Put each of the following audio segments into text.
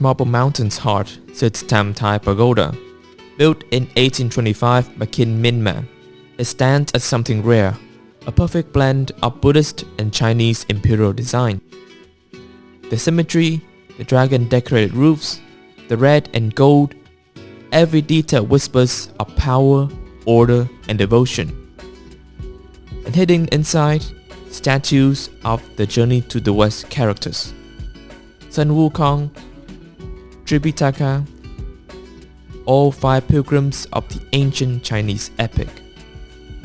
Marble Mountain's heart sits Tam Tai Pagoda. Built in 1825 by King Minma, it stands as something rare, a perfect blend of Buddhist and Chinese imperial design. The symmetry, the dragon-decorated roofs, the red and gold, every detail whispers of power, order, and devotion. And hidden inside, statues of the Journey to the West characters. Sun Wukong, Tripitaka, all 5 pilgrims of the ancient Chinese epic.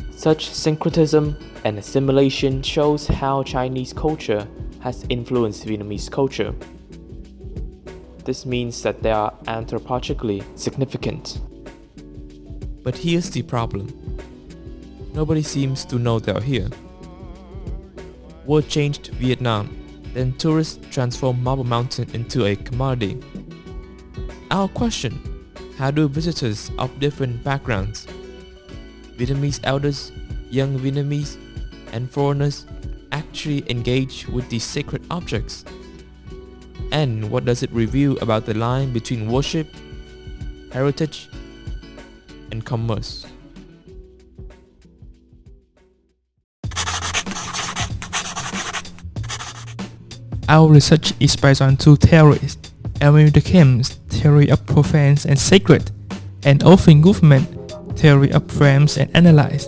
Such syncretism and assimilation shows how Chinese culture has influenced Vietnamese culture. This means that they are anthropologically significant. But here's the problem. Nobody seems to know they're here. War changed Vietnam, then tourists transformed Marble Mountain into a commodity. Our question: how do visitors of different backgrounds, Vietnamese elders, young Vietnamese, and foreigners, actually engage with these sacred objects? And what does it reveal about the line between worship, heritage, and commerce? Our research is based on 2 theories: Emile Durkheim's theory of profaned and sacred, and Owen Goffman's theory of frames and analyze.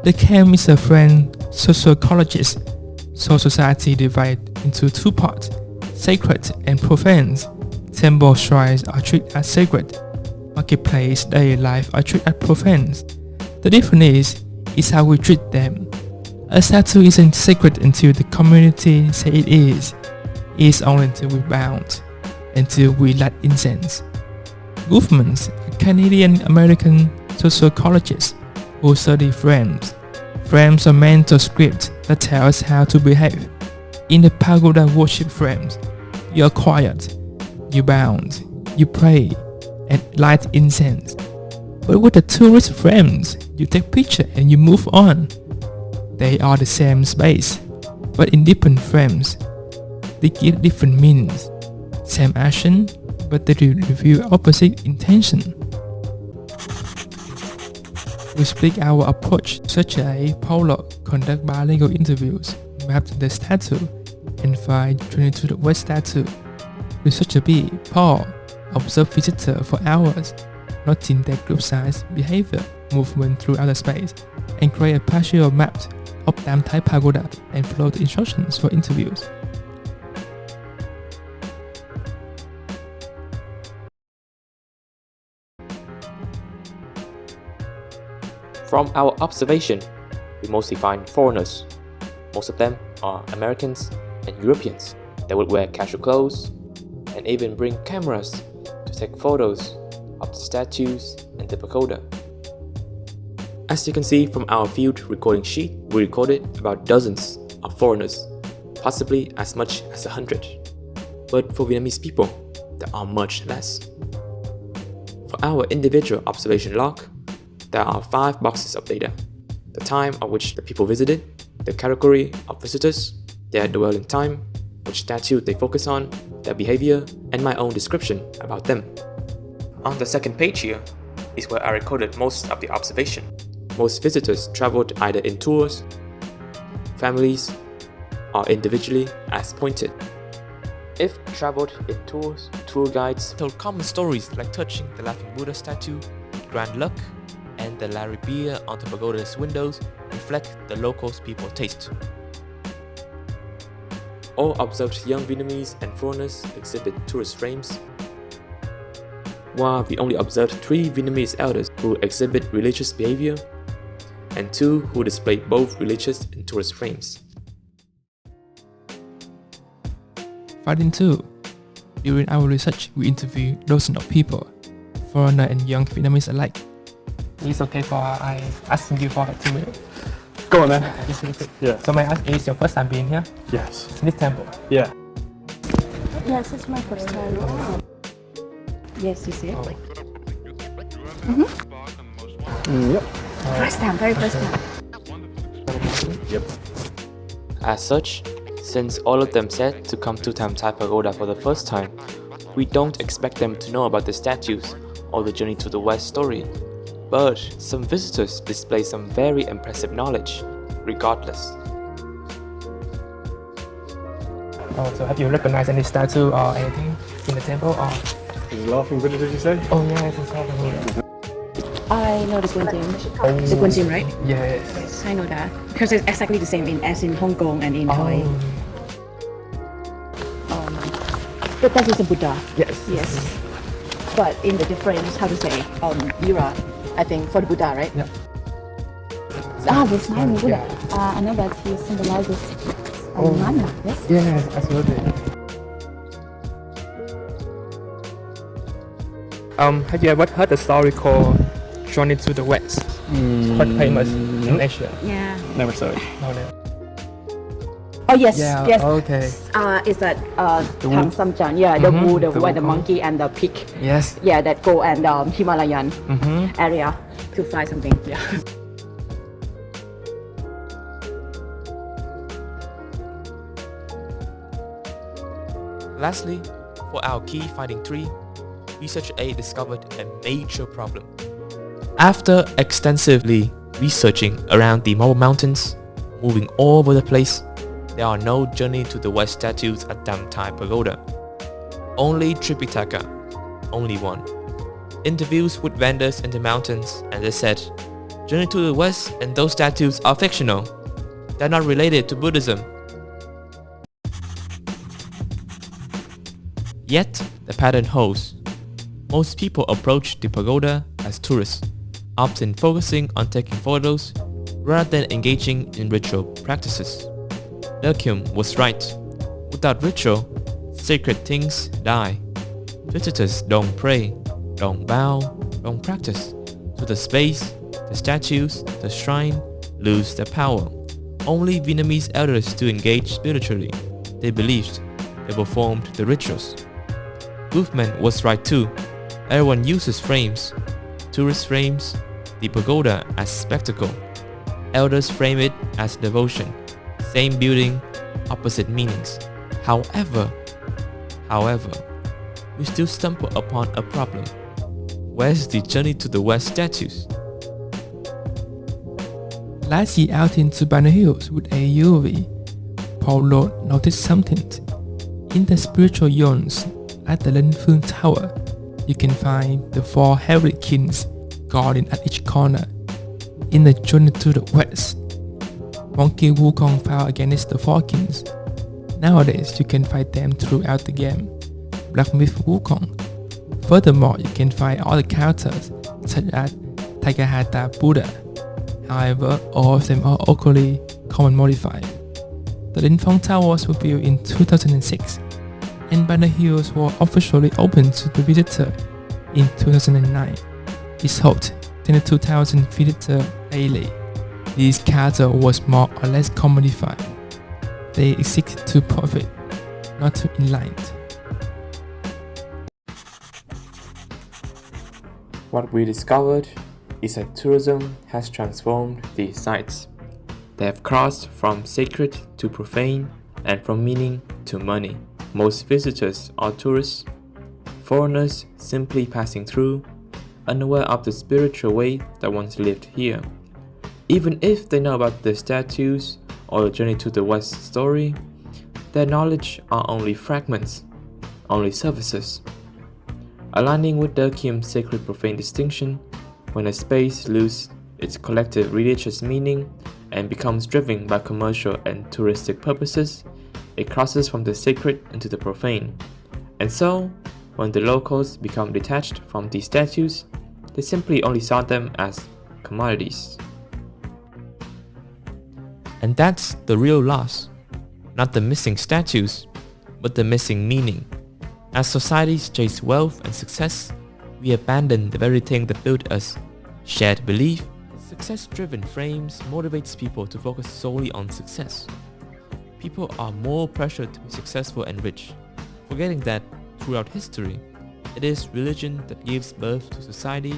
Durkheim is a French sociologist. So society divided into 2 parts: sacred and profane. Temple shrines are treated as sacred. Marketplace, daily life are treated as profane. The difference is how we treat them. A statue isn't sacred until the community say it is. It is only until we bound, until we light incense. Goffman, a Canadian-American sociologist who studies frames. Frames are mental scripts that tell us how to behave. In the pagoda worship frames, you are quiet, you bound, you pray, and light incense. But with the tourist frames, you take picture and you move on. They are the same space, but in different frames. They give different meanings. Same action, but they reveal opposite intention. We split our approach such as Paulo conduct bilingual interviews, mapped the statue, and find Journey to the West statue. Researcher B, Paul, observed visitors for hours, noting their group size, behavior, movement throughout the space, and create a partial map of Tam Tai Pagoda and follow the instructions for interviews. From our observation, we mostly find foreigners. Most of them are Americans and Europeans that would wear casual clothes and even bring cameras to take photos of the statues and the pagoda. As you can see from our field recording sheet, we recorded about dozens of foreigners, possibly as much as 100. But for Vietnamese people, there are much less. For our individual observation log, there are 5 boxes of data: the time at which the people visited, the category of visitors, their dwelling time, which statue they focus on, their behavior, and my own description about them. On the second page here is where I recorded most of the observation. Most visitors traveled either in tours, families, or individually as pointed. If traveled in tours, tour guides told common stories like touching the Laughing Buddha statue, Grand Luck, and the Laribia on the pagoda's windows reflect the locals' people taste. All observed young Vietnamese and foreigners exhibit tourist frames, while we only observed 3 Vietnamese elders who exhibit religious behavior, and 2 who display both religious and tourist frames. Finding 2. During our research, we interviewed dozens of people, foreigner and young Vietnamese alike. It's okay for I asking you for 2 minutes. Go on then. Just really quick. Yeah. So may I ask, is your first time being here? Yes. In this temple? Yeah. Yes, it's my first time. Yes, you see it? Yep. First time, very first time. Yep. As such, since all of them said to come to Tam Tai Pagoda for the first time, We don't expect them to know about the statues or the Journey to the West story, but some visitors display some very impressive knowledge, regardless. Oh, so have you recognized any statue or anything in the temple? Or? Is it laughing Buddha, did you say? Oh yes, it's all the I know the Guanjin. Oh. The Guanjin, right? Yes. Yes, I know that. Because it's exactly the same as in Hong Kong and in Hawaii. But that is a Buddha. Yes. Yes. But in the different, how to say, era, I think, for the Buddha, right? Yeah. This man, Buddha. Yeah. I know that he symbolizes Oh. Nana, yes? Yes, absolutely. Have you ever heard the story called Journey to the West? Quite famous in Asia. Yeah. Never saw it. No, no. Oh, yes, Yeah, yes. okay. Is that The Tang Wu. Samchan? Yeah, the Mhm, Wu, the where the Wukong. monkey and the pig. Yes. Yeah, that go and Himalayan Mm-hmm. area to fly something. Yeah. Lastly, for our key finding 3, Research A discovered a major problem. After extensively researching around the Marble Mountains, moving all over the place, there are no Journey to the West statues at Tam Tai Pagoda. Only Tripitaka, only one. Interviews with vendors in the mountains, and they said, Journey to the West and those statues are fictional. They're not related to Buddhism. Yet, the pattern holds. Most people approach the pagoda as tourists, often focusing on taking photos rather than engaging in ritual practices. Durkheim was right. Without ritual, sacred things die. Visitors don't pray, don't bow, don't practice. So the space, the statues, the shrine lose their power. Only Vietnamese elders do engage spiritually. They believed, they performed the rituals. Wolfman was right too. Everyone uses frames. Tourists frames the pagoda as spectacle. Elders frame it as devotion. Same building, opposite meanings. However, we still stumble upon a problem. Where's the Journey to the West statues? Last year out in Savannah Hills with a UV, Paul Lord noticed something. In the spiritual zones at the Lin Phương Tower, you can find the 4 heavenly kings guarding at each corner. In the Journey to the West, Monkey Wukong fought against the 4 kings. Nowadays, you can find them throughout the game. Black Myth Wukong. Furthermore, you can find other characters such as Taikahata Buddha. However, all of them are equally common modified. The Lin Phong Tower was built in 2006, and Banner Hills was officially opened to the visitor in 2009. It held 22,000 visitors daily. This character was more or less commodified. They exist to profit, not to enlighten. What we discovered is that tourism has transformed these sites. They have crossed from sacred to profane and from meaning to money. Most visitors are tourists, foreigners simply passing through, unaware of the spiritual way that once lived here. Even if they know about the statues or the Journey to the West story, their knowledge are only fragments, only surfaces. Aligning with Durkheim's sacred profane distinction, when a space loses its collective religious meaning and becomes driven by commercial and touristic purposes, it crosses from the sacred into the profane. And so, when the locals become detached from these statues, they simply only saw them as commodities. And that's the real loss. Not the missing statues, but the missing meaning. As societies chase wealth and success, we abandon the very thing that built us, shared belief. Success-driven frames motivates people to focus solely on success. People are more pressured to be successful and rich, forgetting that, throughout history, it is religion that gives birth to society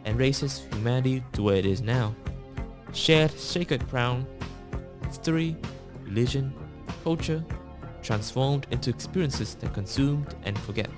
and raises humanity to where it is now. Shared sacred ground, history, religion, culture, transformed into experiences that consumed and forget.